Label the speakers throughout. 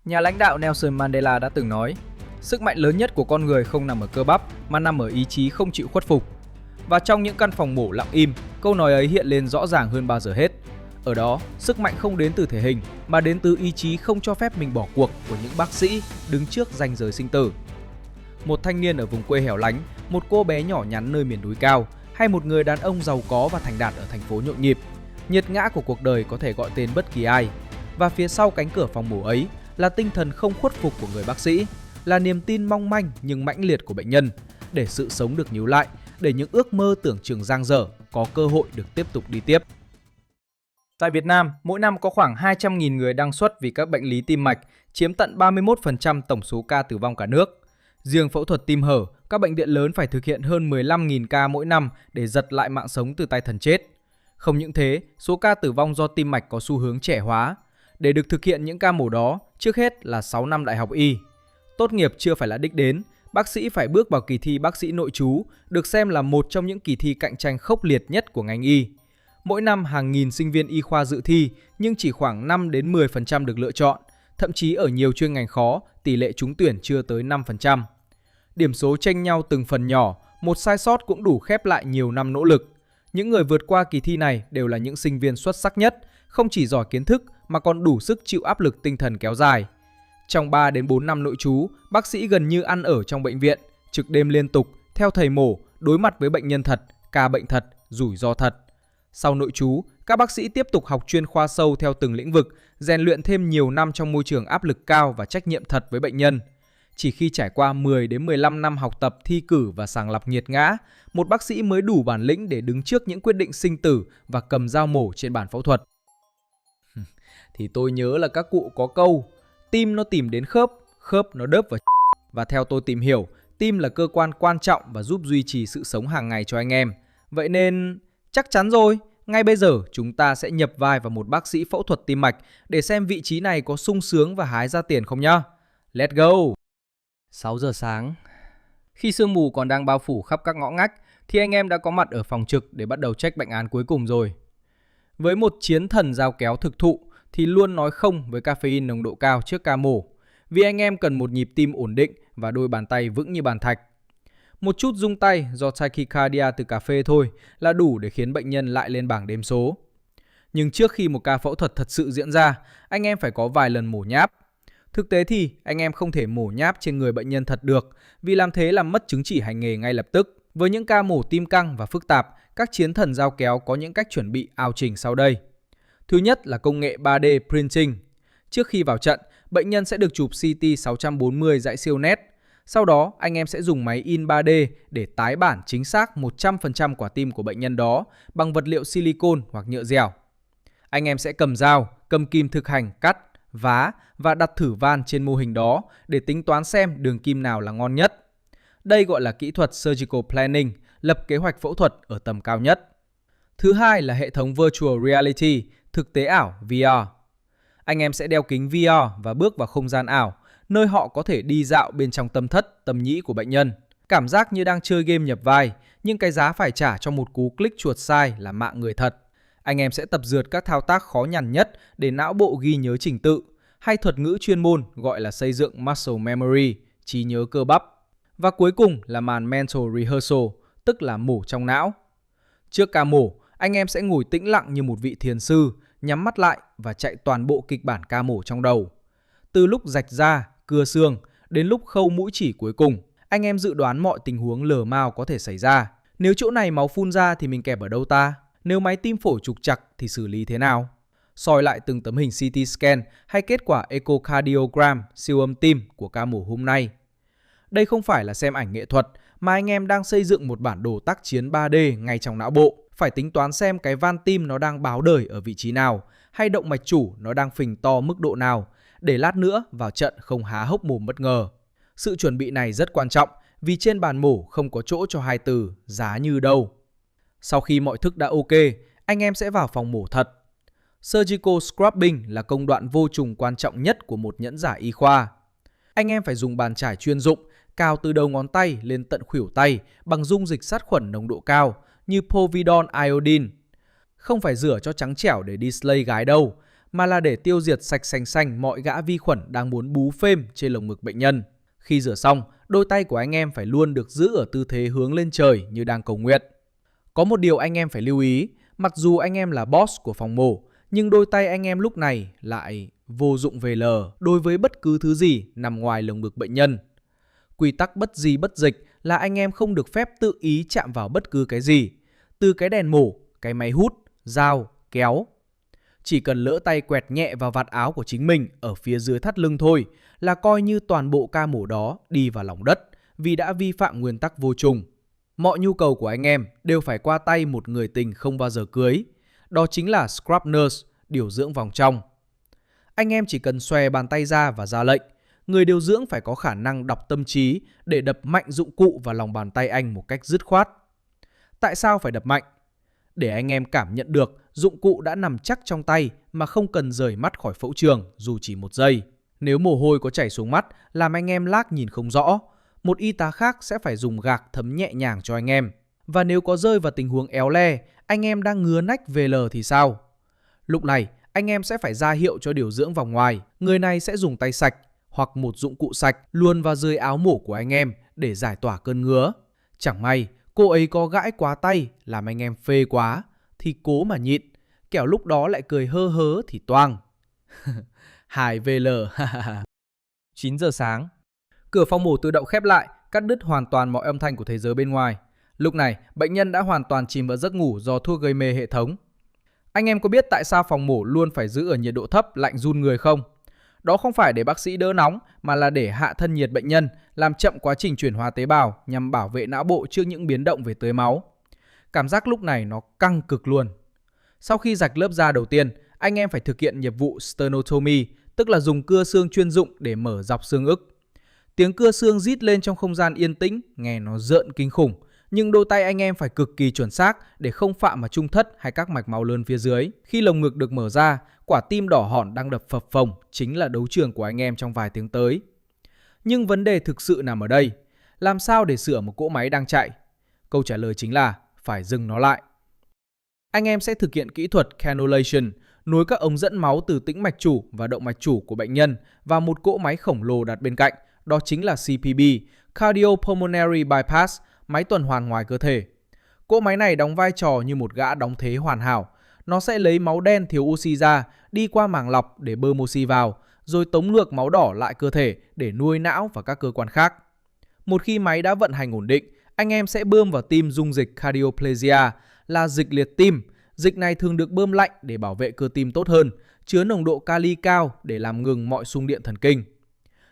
Speaker 1: Nhà lãnh đạo Nelson Mandela đã từng nói, sức mạnh lớn nhất của con người không nằm ở cơ bắp mà nằm ở ý chí không chịu khuất phục. Và trong những căn phòng mổ lặng im, câu nói ấy hiện lên rõ ràng hơn bao giờ hết. Ở đó, sức mạnh không đến từ thể hình mà đến từ ý chí không cho phép mình bỏ cuộc của những bác sĩ đứng trước ranh giới sinh tử. Một thanh niên ở vùng quê hẻo lánh, một cô bé nhỏ nhắn nơi miền núi cao, hay một người đàn ông giàu có và thành đạt ở thành phố nhộn nhịp, nhiệt ngã của cuộc đời có thể gọi tên bất kỳ ai. Và phía sau cánh cửa phòng mổ ấy là tinh thần không khuất phục của người bác sĩ, là niềm tin mong manh nhưng mãnh liệt của bệnh nhân, để sự sống được níu lại, để những ước mơ tưởng chừng dang dở có cơ hội được tiếp tục đi tiếp. Tại Việt Nam, mỗi năm có khoảng 200.000 người đăng xuất vì các bệnh lý tim mạch, chiếm tận 31% tổng số ca tử vong cả nước. Riêng phẫu thuật tim hở, các bệnh viện lớn phải thực hiện hơn 15.000 ca mỗi năm để giật lại mạng sống từ tay thần chết. Không những thế, số ca tử vong do tim mạch có xu hướng trẻ hóa. Để được thực hiện những ca mổ đó, trước hết là 6 năm đại học y. Tốt nghiệp chưa phải là đích đến, bác sĩ phải bước vào kỳ thi bác sĩ nội trú, được xem là một trong những kỳ thi cạnh tranh khốc liệt nhất của ngành y. Mỗi năm hàng nghìn sinh viên y khoa dự thi, nhưng chỉ khoảng 5 đến 10% được lựa chọn, thậm chí ở nhiều chuyên ngành khó, tỷ lệ trúng tuyển chưa tới 5%. Điểm số chênh nhau từng phần nhỏ, một sai sót cũng đủ khép lại nhiều năm nỗ lực. Những người vượt qua kỳ thi này đều là những sinh viên xuất sắc nhất, không chỉ giỏi kiến thức mà còn đủ sức chịu áp lực tinh thần kéo dài. Trong 3 đến 4 năm nội trú, bác sĩ gần như ăn ở trong bệnh viện, trực đêm liên tục, theo thầy mổ, đối mặt với bệnh nhân thật, ca bệnh thật, rủi ro thật. Sau nội trú, các bác sĩ tiếp tục học chuyên khoa sâu theo từng lĩnh vực, rèn luyện thêm nhiều năm trong môi trường áp lực cao và trách nhiệm thật với bệnh nhân. Chỉ khi trải qua 10 đến 15 năm học tập, thi cử và sàng lọc nghiệt ngã, một bác sĩ mới đủ bản lĩnh để đứng trước những quyết định sinh tử và cầm dao mổ trên bàn phẫu thuật. Thì tôi nhớ là các cụ có câu, tim nó tìm đến khớp, khớp nó đớp vào. Và theo tôi tìm hiểu, tim là cơ quan quan trọng và giúp duy trì sự sống hàng ngày cho anh em. Vậy nên chắc chắn rồi, ngay bây giờ chúng ta sẽ nhập vai vào một bác sĩ phẫu thuật tim mạch để xem vị trí này có sung sướng và hái ra tiền không nhá. Let's go! 6 giờ sáng. Khi sương mù còn đang bao phủ khắp các ngõ ngách thì anh em đã có mặt ở phòng trực để bắt đầu check bệnh án cuối cùng rồi. Với một chiến thần dao kéo thực thụ thì luôn nói không với caffeine nồng độ cao trước ca mổ, vì anh em cần một nhịp tim ổn định và đôi bàn tay vững như bàn thạch. Một chút rung tay do tachycardia từ cà phê thôi là đủ để khiến bệnh nhân lại lên bảng đếm số. Nhưng trước khi một ca phẫu thuật thật sự diễn ra, anh em phải có vài lần mổ nháp. Thực tế thì anh em không thể mổ nháp trên người bệnh nhân thật được, vì làm thế làm mất chứng chỉ hành nghề ngay lập tức. Với những ca mổ tim căng và phức tạp, các chiến thần dao kéo có những cách chuẩn bị ào chỉnh sau đây. Thứ nhất là công nghệ 3D printing. Trước khi vào trận, bệnh nhân sẽ được chụp CT 640 dãy siêu nét. Sau đó, anh em sẽ dùng máy in 3D để tái bản chính xác 100% quả tim của bệnh nhân đó bằng vật liệu silicon hoặc nhựa dẻo. Anh em sẽ cầm dao, cầm kim thực hành, cắt, vá và đặt thử van trên mô hình đó để tính toán xem đường kim nào là ngon nhất. Đây gọi là kỹ thuật Surgical Planning, lập kế hoạch phẫu thuật ở tầm cao nhất. Thứ hai là hệ thống Virtual Reality, thực tế ảo VR. Anh em sẽ đeo kính VR và bước vào không gian ảo, nơi họ có thể đi dạo bên trong tâm thất, tâm nhĩ của bệnh nhân. Cảm giác như đang chơi game nhập vai, nhưng cái giá phải trả cho một cú click chuột sai là mạng người thật. Anh em sẽ tập dượt các thao tác khó nhằn nhất để não bộ ghi nhớ trình tự, hay thuật ngữ chuyên môn gọi là xây dựng muscle memory, trí nhớ cơ bắp. Và cuối cùng là màn mental rehearsal, tức là mổ trong não. Trước ca mổ, anh em sẽ ngồi tĩnh lặng như một vị thiền sư, nhắm mắt lại và chạy toàn bộ kịch bản ca mổ trong đầu. Từ lúc rạch da, cưa xương đến lúc khâu mũi chỉ cuối cùng, anh em dự đoán mọi tình huống lờ mao có thể xảy ra. Nếu chỗ này máu phun ra thì mình kẹp ở đâu ta? Nếu máy tim phổi trục trặc thì xử lý thế nào? Soi lại từng tấm hình CT scan hay kết quả echocardiogram, siêu âm tim của ca mổ hôm nay. Đây không phải là xem ảnh nghệ thuật, mà anh em đang xây dựng một bản đồ tác chiến 3D ngay trong não bộ. Phải tính toán xem cái van tim nó đang báo đời ở vị trí nào, hay động mạch chủ nó đang phình to mức độ nào, để lát nữa vào trận không há hốc mồm bất ngờ. Sự chuẩn bị này rất quan trọng, vì trên bàn mổ không có chỗ cho hai từ giá như đâu. Sau khi mọi thức đã ok, anh em sẽ vào phòng mổ thật. Surgical scrubbing là công đoạn vô trùng quan trọng nhất của một nhẫn giả y khoa. Anh em phải dùng bàn chải chuyên dụng, cào từ đầu ngón tay lên tận khuỷu tay bằng dung dịch sát khuẩn nồng độ cao như povidone iodine. Không phải rửa cho trắng trẻo để đi slay gái đâu, mà là để tiêu diệt sạch sành xanh mọi gã vi khuẩn đang muốn bú phêm trên lồng ngực bệnh nhân. Khi rửa xong, đôi tay của anh em phải luôn được giữ ở tư thế hướng lên trời như đang cầu nguyện. Có một điều anh em phải lưu ý, mặc dù anh em là boss của phòng mổ, nhưng đôi tay anh em lúc này lại vô dụng VL đối với bất cứ thứ gì nằm ngoài lồng ngực bệnh nhân. Quy tắc bất di bất dịch là anh em không được phép tự ý chạm vào bất cứ cái gì, từ cái đèn mổ, cái máy hút, dao, kéo. Chỉ cần lỡ tay quẹt nhẹ vào vạt áo của chính mình ở phía dưới thắt lưng thôi là coi như toàn bộ ca mổ đó đi vào lòng đất vì đã vi phạm nguyên tắc vô trùng. Mọi nhu cầu của anh em đều phải qua tay một người tình không bao giờ cưới. Đó chính là scrub nurse, điều dưỡng vòng trong. Anh em chỉ cần xòe bàn tay ra và ra lệnh. Người điều dưỡng phải có khả năng đọc tâm trí để đập mạnh dụng cụ vào lòng bàn tay anh một cách dứt khoát. Tại sao phải đập mạnh? Để anh em cảm nhận được dụng cụ đã nằm chắc trong tay mà không cần rời mắt khỏi phẫu trường dù chỉ 1 giây. Nếu mồ hôi có chảy xuống mắt làm anh em lác nhìn không rõ, một y tá khác sẽ phải dùng gạc thấm nhẹ nhàng cho anh em. Và nếu có rơi vào tình huống éo le, anh em đang ngứa nách VL thì sao? Lúc này, anh em sẽ phải ra hiệu cho điều dưỡng vòng ngoài. Người này sẽ dùng tay sạch hoặc một dụng cụ sạch luồn vào dưới áo mổ của anh em để giải tỏa cơn ngứa. Chẳng may, cô ấy có gãi quá tay làm anh em phê quá thì cố mà nhịn, kẻo lúc đó lại cười hơ hớ thì toang. Hài VL. 9 giờ sáng. Cửa phòng mổ tự động khép lại, cắt đứt hoàn toàn mọi âm thanh của thế giới bên ngoài. Lúc này, bệnh nhân đã hoàn toàn chìm vào giấc ngủ do thuốc gây mê hệ thống. Anh em có biết tại sao phòng mổ luôn phải giữ ở nhiệt độ thấp lạnh run người không? Đó không phải để bác sĩ đỡ nóng mà là để hạ thân nhiệt bệnh nhân, làm chậm quá trình chuyển hóa tế bào nhằm bảo vệ não bộ trước những biến động về tưới máu. Cảm giác lúc này nó căng cực luôn. Sau khi rạch lớp da đầu tiên, anh em phải thực hiện nhiệm vụ sternotomy, tức là dùng cưa xương chuyên dụng để mở dọc xương ức. Tiếng cưa xương rít lên trong không gian yên tĩnh, nghe nó rợn kinh khủng. Nhưng đôi tay anh em phải cực kỳ chuẩn xác để không phạm vào trung thất hay các mạch máu lớn phía dưới. Khi lồng ngực được mở ra, quả tim đỏ hòn đang đập phập phồng chính là đấu trường của anh em trong vài tiếng tới. Nhưng vấn đề thực sự nằm ở đây. Làm sao để sửa một cỗ máy đang chạy? Câu trả lời chính là phải dừng nó lại. Anh em sẽ thực hiện kỹ thuật cannulation, nối các ống dẫn máu từ tĩnh mạch chủ và động mạch chủ của bệnh nhân vào một cỗ máy khổng lồ đặt bên cạnh. Đó chính là CPB, Cardiopulmonary Bypass, máy tuần hoàn ngoài cơ thể. Cỗ máy này đóng vai trò như một gã đóng thế hoàn hảo. Nó sẽ lấy máu đen thiếu oxy ra, đi qua màng lọc để bơm oxy vào, rồi tống ngược máu đỏ lại cơ thể để nuôi não và các cơ quan khác. Một khi máy đã vận hành ổn định, anh em sẽ bơm vào tim dung dịch cardioplegia, là dịch liệt tim. Dịch này thường được bơm lạnh để bảo vệ cơ tim tốt hơn, chứa nồng độ kali cao để làm ngừng mọi xung điện thần kinh.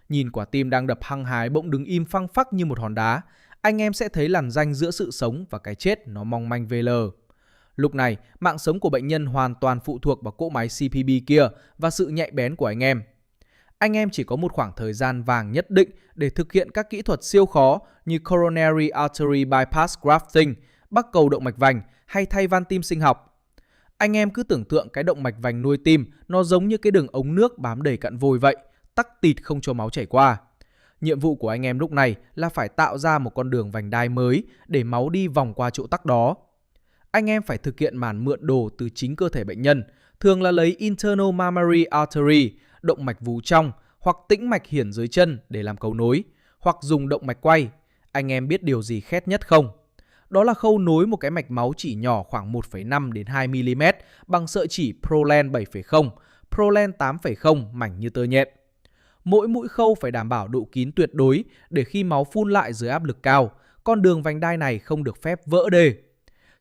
Speaker 1: Nhìn quả tim đang đập hăng hái bỗng đứng im phăng phắc như một hòn đá, anh em sẽ thấy lằn ranh giữa sự sống và cái chết nó mong manh VL. Lúc này, mạng sống của bệnh nhân hoàn toàn phụ thuộc vào cỗ máy CPB kia và sự nhạy bén của anh em. Anh em chỉ có một khoảng thời gian vàng nhất định để thực hiện các kỹ thuật siêu khó như coronary artery bypass grafting, bắc cầu động mạch vành hay thay van tim sinh học. Anh em cứ tưởng tượng cái động mạch vành nuôi tim nó giống như cái đường ống nước bám đầy cặn vôi vậy, tắc tịt không cho máu chảy qua. Nhiệm vụ của anh em lúc này là phải tạo ra một con đường vành đai mới để máu đi vòng qua chỗ tắc đó. Anh em phải thực hiện màn mượn đồ từ chính cơ thể bệnh nhân, thường là lấy internal mammary artery, động mạch vú trong, hoặc tĩnh mạch hiển dưới chân để làm cầu nối, hoặc dùng động mạch quay. Anh em biết điều gì khét nhất không? Đó là khâu nối một cái mạch máu chỉ nhỏ khoảng 1,5 đến 2 mm bằng sợi chỉ Prolen 7,0, Prolen 8,0 mảnh như tơ nhện. Mỗi mũi khâu phải đảm bảo độ kín tuyệt đối để khi máu phun lại dưới áp lực cao, con đường vành đai này không được phép vỡ đê.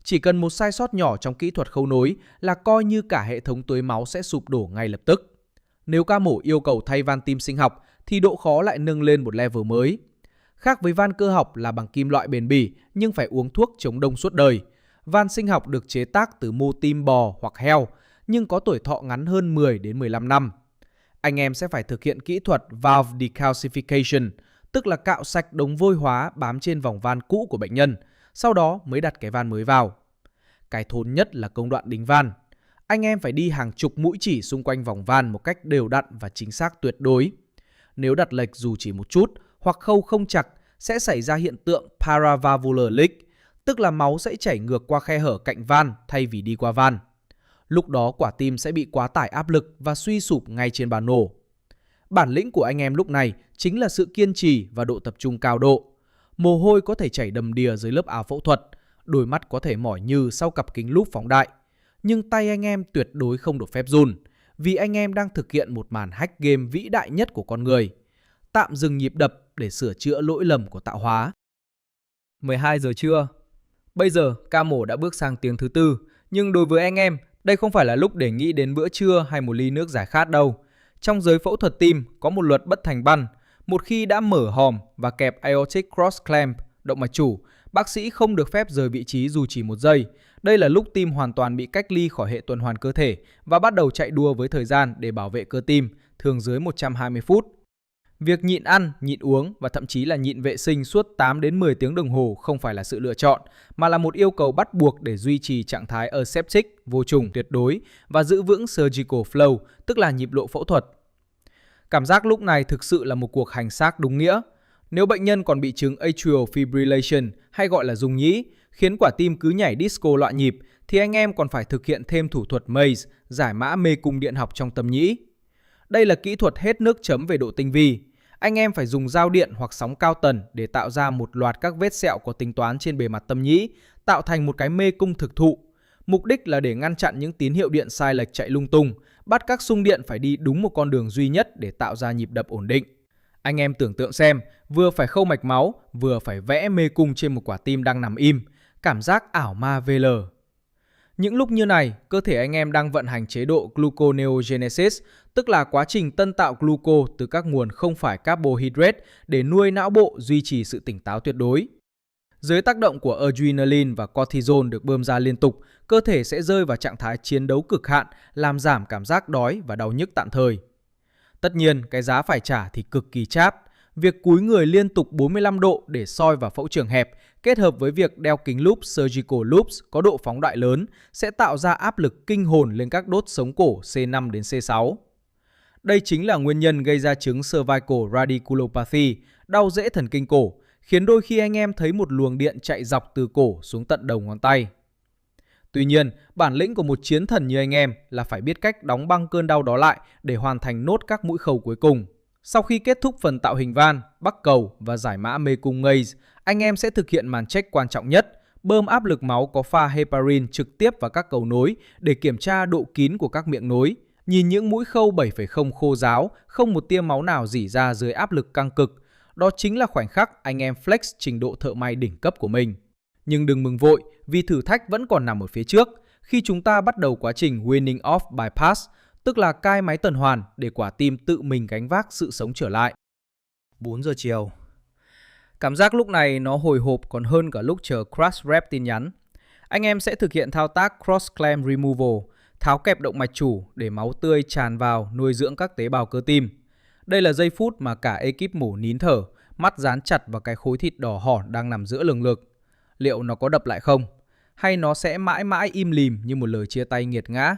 Speaker 1: Chỉ cần một sai sót nhỏ trong kỹ thuật khâu nối là coi như cả hệ thống tưới máu sẽ sụp đổ ngay lập tức. Nếu ca mổ yêu cầu thay van tim sinh học thì độ khó lại nâng lên một level mới. Khác với van cơ học là bằng kim loại bền bỉ nhưng phải uống thuốc chống đông suốt đời. Van sinh học được chế tác từ mô tim bò hoặc heo nhưng có tuổi thọ ngắn hơn 10 đến 15 năm. Anh em sẽ phải thực hiện kỹ thuật valve decalcification, tức là cạo sạch đống vôi hóa bám trên vòng van cũ của bệnh nhân, sau đó mới đặt cái van mới vào. Cái thốn nhất là công đoạn đính van. Anh em phải đi hàng chục mũi chỉ xung quanh vòng van một cách đều đặn và chính xác tuyệt đối. Nếu đặt lệch dù chỉ một chút hoặc khâu không chặt sẽ xảy ra hiện tượng paravalvular leak, tức là máu sẽ chảy ngược qua khe hở cạnh van thay vì đi qua van. Lúc đó quả tim sẽ bị quá tải áp lực và suy sụp ngay trên bàn nổ. Bản lĩnh của anh em lúc này chính là sự kiên trì và độ tập trung cao độ. Mồ hôi có thể chảy đầm đìa dưới lớp áo phẫu thuật, đôi mắt có thể mỏi nhừ sau cặp kính lúp phóng đại. Nhưng tay anh em tuyệt đối không được phép run, vì anh em đang thực hiện một màn hack game vĩ đại nhất của con người. Tạm dừng nhịp đập để sửa chữa lỗi lầm của tạo hóa. 12 giờ trưa. Bây giờ ca mổ đã bước sang tiếng thứ tư, nhưng đối với anh em, đây không phải là lúc để nghĩ đến bữa trưa hay một ly nước giải khát đâu. Trong giới phẫu thuật tim có một luật bất thành văn, một khi đã mở hòm và kẹp aortic cross clamp, động mạch chủ, bác sĩ không được phép rời vị trí dù chỉ 1 giây. Đây là lúc tim hoàn toàn bị cách ly khỏi hệ tuần hoàn cơ thể và bắt đầu chạy đua với thời gian để bảo vệ cơ tim, thường dưới 120 phút. Việc nhịn ăn, nhịn uống và thậm chí là nhịn vệ sinh suốt 8 đến 10 tiếng đồng hồ không phải là sự lựa chọn, mà là một yêu cầu bắt buộc để duy trì trạng thái aseptic, vô trùng tuyệt đối và giữ vững surgical flow, tức là nhịp độ phẫu thuật. Cảm giác lúc này thực sự là một cuộc hành xác đúng nghĩa. Nếu bệnh nhân còn bị chứng atrial fibrillation hay gọi là rung nhĩ, khiến quả tim cứ nhảy disco loạn nhịp, thì anh em còn phải thực hiện thêm thủ thuật maze, giải mã mê cung điện học trong tâm nhĩ. Đây là kỹ thuật hết nước chấm về độ tinh vi. Anh em phải dùng dao điện hoặc sóng cao tần để tạo ra một loạt các vết sẹo có tính toán trên bề mặt tâm nhĩ, tạo thành một cái mê cung thực thụ. Mục đích là để ngăn chặn những tín hiệu điện sai lệch chạy lung tung, bắt các xung điện phải đi đúng một con đường duy nhất để tạo ra nhịp đập ổn định. Anh em tưởng tượng xem, vừa phải khâu mạch máu, vừa phải vẽ mê cung trên một quả tim đang nằm im. Cảm giác ảo ma VL. Những lúc như này, cơ thể anh em đang vận hành chế độ gluconeogenesis, tức là quá trình tân tạo gluco từ các nguồn không phải carbohydrate để nuôi não bộ duy trì sự tỉnh táo tuyệt đối. Dưới tác động của adrenaline và cortisol được bơm ra liên tục, cơ thể sẽ rơi vào trạng thái chiến đấu cực hạn, làm giảm cảm giác đói và đau nhức tạm thời. Tất nhiên, cái giá phải trả thì cực kỳ chát. Việc cúi người liên tục 45 độ để soi vào phẫu trường hẹp, kết hợp với việc đeo kính lúp surgical loops có độ phóng đại lớn, sẽ tạo ra áp lực kinh hồn lên các đốt sống cổ C5 đến C6. Đây chính là nguyên nhân gây ra chứng cervical radiculopathy, đau rễ thần kinh cổ, khiến đôi khi anh em thấy một luồng điện chạy dọc từ cổ xuống tận đầu ngón tay. Tuy nhiên, bản lĩnh của một chiến thần như anh em là phải biết cách đóng băng cơn đau đó lại để hoàn thành nốt các mũi khâu cuối cùng. Sau khi kết thúc phần tạo hình van, bắc cầu và giải mã mê cung maze, anh em sẽ thực hiện màn check quan trọng nhất, bơm áp lực máu có pha heparin trực tiếp vào các cầu nối để kiểm tra độ kín của các miệng nối. Nhìn những mũi khâu 7,0 khô ráo, không một tia máu nào rỉ ra dưới áp lực căng cực. Đó chính là khoảnh khắc anh em flex trình độ thợ may đỉnh cấp của mình. Nhưng đừng mừng vội, vì thử thách vẫn còn nằm ở phía trước khi chúng ta bắt đầu quá trình weaning off bypass, tức là cai máy tuần hoàn để quả tim tự mình gánh vác sự sống trở lại. 4 giờ chiều. Cảm giác lúc này nó hồi hộp còn hơn cả lúc chờ crash rep tin nhắn. Anh em sẽ thực hiện thao tác cross clamp removal, tháo kẹp động mạch chủ để máu tươi tràn vào nuôi dưỡng các tế bào cơ tim. Đây là giây phút mà cả ekip mổ nín thở, mắt dán chặt vào cái khối thịt đỏ hỏn đang nằm giữa lồng ngực. Liệu nó có đập lại không? Hay nó sẽ mãi mãi im lìm như một lời chia tay nghiệt ngã?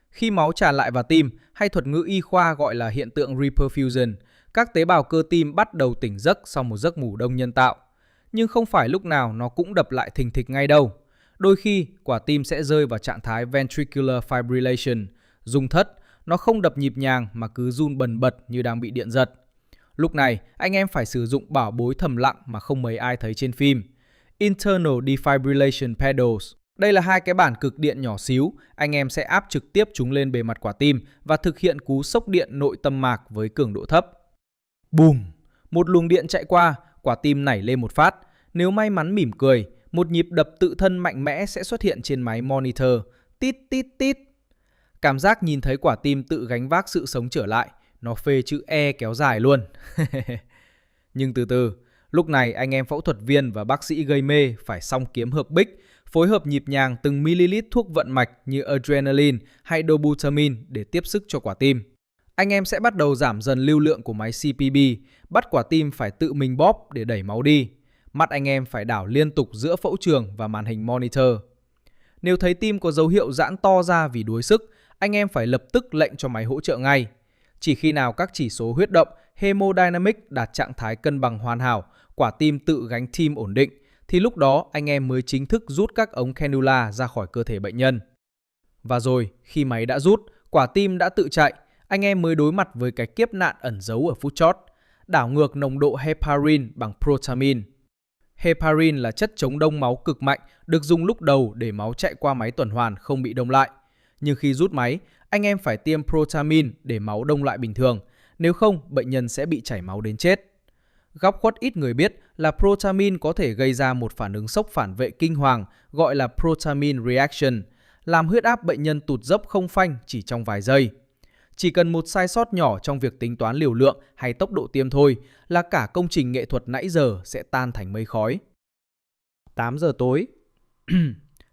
Speaker 1: Khi máu tràn lại vào tim, hay thuật ngữ y khoa gọi là hiện tượng reperfusion, các tế bào cơ tim bắt đầu tỉnh giấc sau một giấc ngủ đông nhân tạo. Nhưng không phải lúc nào nó cũng đập lại thình thịch ngay đâu. Đôi khi, quả tim sẽ rơi vào trạng thái ventricular fibrillation, rung thất. Nó không đập nhịp nhàng mà cứ run bần bật như đang bị điện giật. Lúc này, anh em phải sử dụng bảo bối thầm lặng mà không mấy ai thấy trên phim. Internal defibrillation pedals. Đây là hai cái bản cực điện nhỏ xíu, anh em sẽ áp trực tiếp chúng lên bề mặt quả tim và thực hiện cú sốc điện nội tâm mạc với cường độ thấp. Bùm! Một luồng điện chạy qua, quả tim nảy lên một phát. Nếu may mắn mỉm cười, một nhịp đập tự thân mạnh mẽ sẽ xuất hiện trên máy monitor. Tít tít tít. Cảm giác nhìn thấy quả tim tự gánh vác sự sống trở lại, nó phê chữ E kéo dài luôn. Nhưng từ từ, lúc này anh em phẫu thuật viên và bác sĩ gây mê phải song kiếm hợp bích, phối hợp nhịp nhàng từng ml thuốc vận mạch như adrenaline hay dobutamine để tiếp sức cho quả tim. Anh em sẽ bắt đầu giảm dần lưu lượng của máy CPB, bắt quả tim phải tự mình bóp để đẩy máu đi. Mắt anh em phải đảo liên tục giữa phẫu trường và màn hình monitor. Nếu thấy tim có dấu hiệu giãn to ra vì đuối sức, anh em phải lập tức lệnh cho máy hỗ trợ ngay. Chỉ khi nào các chỉ số huyết động, hemodynamic đạt trạng thái cân bằng hoàn hảo, quả tim tự gánh tim ổn định, thì lúc đó anh em mới chính thức rút các ống cannula ra khỏi cơ thể bệnh nhân. Và rồi, khi máy đã rút, quả tim đã tự chạy, anh em mới đối mặt với cái kiếp nạn ẩn giấu ở phút chót, đảo ngược nồng độ heparin bằng protamine. Heparin là chất chống đông máu cực mạnh, được dùng lúc đầu để máu chạy qua máy tuần hoàn không bị đông lại. Nhưng khi rút máy, anh em phải tiêm protamine để máu đông lại bình thường, nếu không bệnh nhân sẽ bị chảy máu đến chết. Góc khuất ít người biết là protamine có thể gây ra một phản ứng sốc phản vệ kinh hoàng gọi là protamine reaction, làm huyết áp bệnh nhân tụt dốc không phanh chỉ trong vài giây. Chỉ cần một sai sót nhỏ trong việc tính toán liều lượng hay tốc độ tiêm thôi là cả công trình nghệ thuật nãy giờ sẽ tan thành mây khói. 8 giờ tối.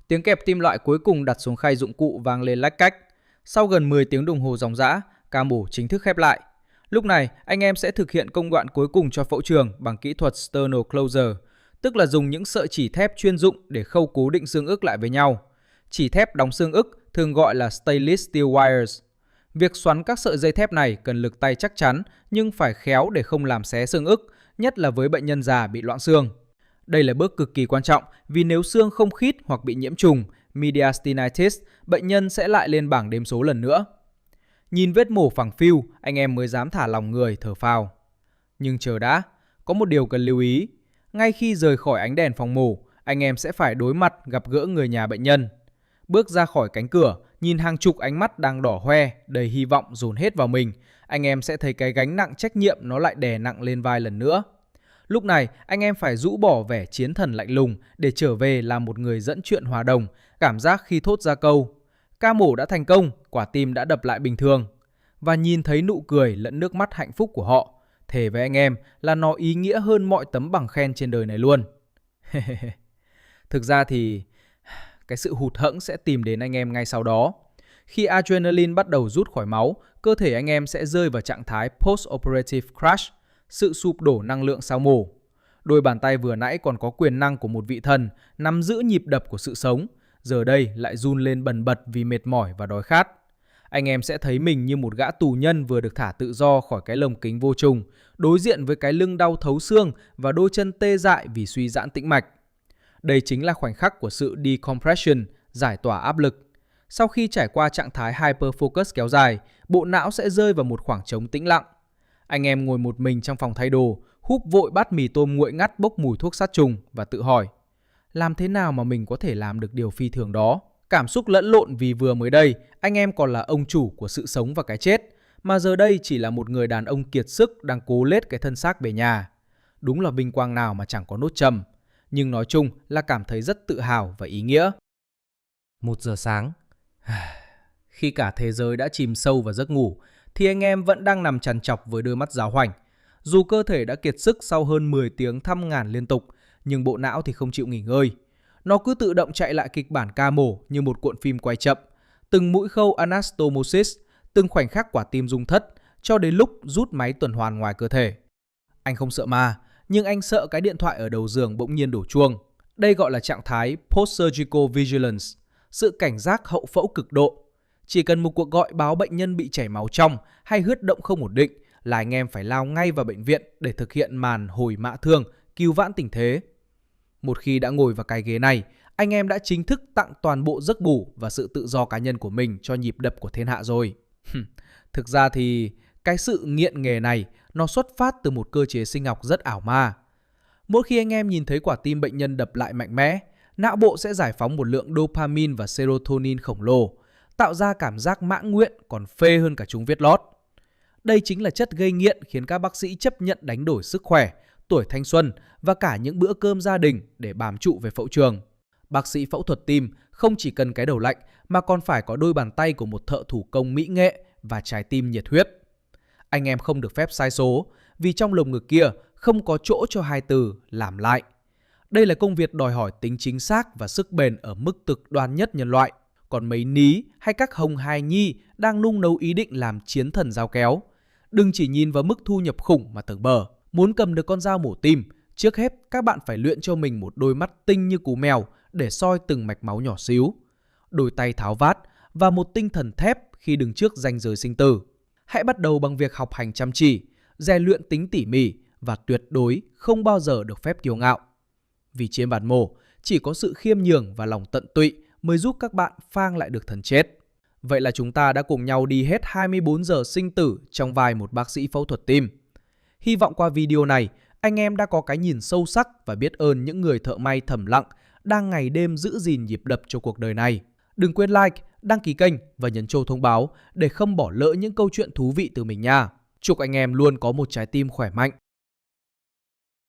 Speaker 1: Tiếng kẹp tim loại cuối cùng đặt xuống khay dụng cụ vang lên lách cách. Sau gần 10 tiếng đồng hồ ròng rã, ca mổ chính thức khép lại. Lúc này, anh em sẽ thực hiện công đoạn cuối cùng cho phẫu trường bằng kỹ thuật sternal closure, tức là dùng những sợi chỉ thép chuyên dụng để khâu cố định xương ức lại với nhau. Chỉ thép đóng xương ức thường gọi là stainless steel wires. Việc xoắn các sợi dây thép này cần lực tay chắc chắn nhưng phải khéo để không làm xé xương ức, nhất là với bệnh nhân già bị loãng xương. Đây là bước cực kỳ quan trọng vì nếu xương không khít hoặc bị nhiễm trùng, mediastinitis, bệnh nhân sẽ lại lên bảng đếm số lần nữa. Nhìn vết mổ phẳng phiu, anh em mới dám thả lòng người thở phào. Nhưng chờ đã, có một điều cần lưu ý. Ngay khi rời khỏi ánh đèn phòng mổ, anh em sẽ phải đối mặt gặp gỡ người nhà bệnh nhân. Bước ra khỏi cánh cửa, nhìn hàng chục ánh mắt đang đỏ hoe, đầy hy vọng dồn hết vào mình, anh em sẽ thấy cái gánh nặng trách nhiệm nó lại đè nặng lên vai lần nữa. Lúc này, anh em phải rũ bỏ vẻ chiến thần lạnh lùng để trở về làm một người dẫn chuyện hòa đồng, cảm giác khi thốt ra câu ca mổ đã thành công, quả tim đã đập lại bình thường. Và nhìn thấy nụ cười lẫn nước mắt hạnh phúc của họ, thề với anh em là nó ý nghĩa hơn mọi tấm bằng khen trên đời này luôn. Thực ra thì cái sự hụt hẫng sẽ tìm đến anh em ngay sau đó. Khi adrenaline bắt đầu rút khỏi máu, cơ thể anh em sẽ rơi vào trạng thái post-operative crash, sự sụp đổ năng lượng sau mổ. Đôi bàn tay vừa nãy còn có quyền năng của một vị thần, nắm giữ nhịp đập của sự sống, giờ đây lại run lên bần bật vì mệt mỏi và đói khát. Anh em sẽ thấy mình như một gã tù nhân vừa được thả tự do khỏi cái lồng kính vô trùng, đối diện với cái lưng đau thấu xương và đôi chân tê dại vì suy giãn tĩnh mạch. Đây chính là khoảnh khắc của sự decompression, giải tỏa áp lực. Sau khi trải qua trạng thái hyperfocus kéo dài, bộ não sẽ rơi vào một khoảng trống tĩnh lặng. Anh em ngồi một mình trong phòng thay đồ, húp vội bát mì tôm nguội ngắt bốc mùi thuốc sát trùng và tự hỏi, làm thế nào mà mình có thể làm được điều phi thường đó? Cảm xúc lẫn lộn vì vừa mới đây, anh em còn là ông chủ của sự sống và cái chết, mà giờ đây chỉ là một người đàn ông kiệt sức đang cố lết cái thân xác về nhà. Đúng là vinh quang nào mà chẳng có nốt trầm, nhưng nói chung là cảm thấy rất tự hào và ý nghĩa. 1 giờ sáng. Khi cả thế giới đã chìm sâu vào giấc ngủ, thì anh em vẫn đang nằm trằn trọc với đôi mắt giáo hoành. Dù cơ thể đã kiệt sức sau hơn 10 tiếng thăm ngàn liên tục, nhưng bộ não thì không chịu nghỉ ngơi. Nó cứ tự động chạy lại kịch bản ca mổ như một cuộn phim quay chậm. Từng mũi khâu anastomosis, từng khoảnh khắc quả tim rung thất, cho đến lúc rút máy tuần hoàn ngoài cơ thể. Anh không sợ ma, nhưng anh sợ cái điện thoại ở đầu giường bỗng nhiên đổ chuông. Đây gọi là trạng thái post-surgical vigilance, sự cảnh giác hậu phẫu cực độ. Chỉ cần một cuộc gọi báo bệnh nhân bị chảy máu trong hay huyết động không ổn định là anh em phải lao ngay vào bệnh viện để thực hiện màn hồi mã thương, cứu vãn tình thế. Một khi đã ngồi vào cái ghế này, anh em đã chính thức tặng toàn bộ giấc ngủ và sự tự do cá nhân của mình cho nhịp đập của thiên hạ rồi. Thực ra thì cái sự nghiện nghề này nó xuất phát từ một cơ chế sinh học rất ảo ma. Mỗi khi anh em nhìn thấy quả tim bệnh nhân đập lại mạnh mẽ, não bộ sẽ giải phóng một lượng dopamine và serotonin khổng lồ, tạo ra cảm giác mãn nguyện còn phê hơn cả chúng viết lót. Đây chính là chất gây nghiện khiến các bác sĩ chấp nhận đánh đổi sức khỏe, tuổi thanh xuân và cả những bữa cơm gia đình để bám trụ về phẫu trường. Bác sĩ phẫu thuật tim không chỉ cần cái đầu lạnh mà còn phải có đôi bàn tay của một thợ thủ công mỹ nghệ và trái tim nhiệt huyết. Anh em không được phép sai số vì trong lồng ngực kia không có chỗ cho hai từ làm lại. Đây là công việc đòi hỏi tính chính xác và sức bền ở mức cực đoan nhất nhân loại. Còn mấy ní hay các hồng hài nhi đang nung nấu ý định làm chiến thần dao kéo, đừng chỉ nhìn vào mức thu nhập khủng mà tưởng bờ. Muốn cầm được con dao mổ tim, trước hết các bạn phải luyện cho mình một đôi mắt tinh như cú mèo để soi từng mạch máu nhỏ xíu, đôi tay tháo vát và một tinh thần thép khi đứng trước ranh giới sinh tử. Hãy bắt đầu bằng việc học hành chăm chỉ, rèn luyện tính tỉ mỉ và tuyệt đối không bao giờ được phép kiêu ngạo. Vì trên bàn mổ, chỉ có sự khiêm nhường và lòng tận tụy mới giúp các bạn phang lại được thần chết. Vậy là chúng ta đã cùng nhau đi hết 24 giờ sinh tử trong vai một bác sĩ phẫu thuật tim. Hy vọng qua video này, anh em đã có cái nhìn sâu sắc và biết ơn những người thợ may thầm lặng đang ngày đêm giữ gìn nhịp đập cho cuộc đời này. Đừng quên like, đăng ký kênh và nhấn chuông thông báo để không bỏ lỡ những câu chuyện thú vị từ mình nha. Chúc anh em luôn có một trái tim khỏe mạnh.